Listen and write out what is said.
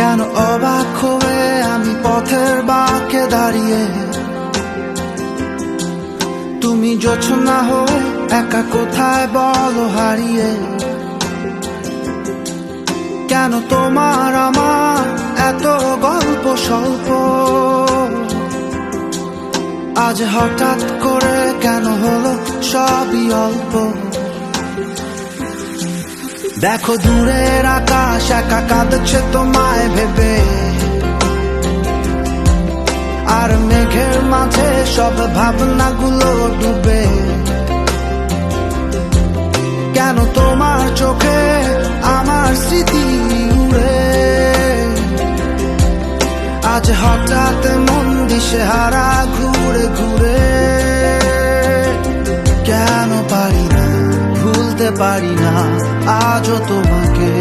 কেন অবাক হয়ে আমি পথের বাঁকে দাঁড়িয়ে, তুমি জোছনা হয়ে একা কোথায় বলো হারিয়ে। কেন তোমার আমার এত গল্প স্বল্প, আজ হঠাৎ করে কেন হলো সবই অল্প। দেখো দূরের আকাশ একা কাঁদছে তোমায় ভেবে, আর মেঘের মাঝে সব ভাবনাগুলো ডুবে। কেন তোমার চোখে আমার স্মৃতি উড়ে, আজ হঠাৎ মন দিশেহারা ঘুরে ঘুরে। কেন পারি না, ভুলতে পারি না আজও তোমাকে।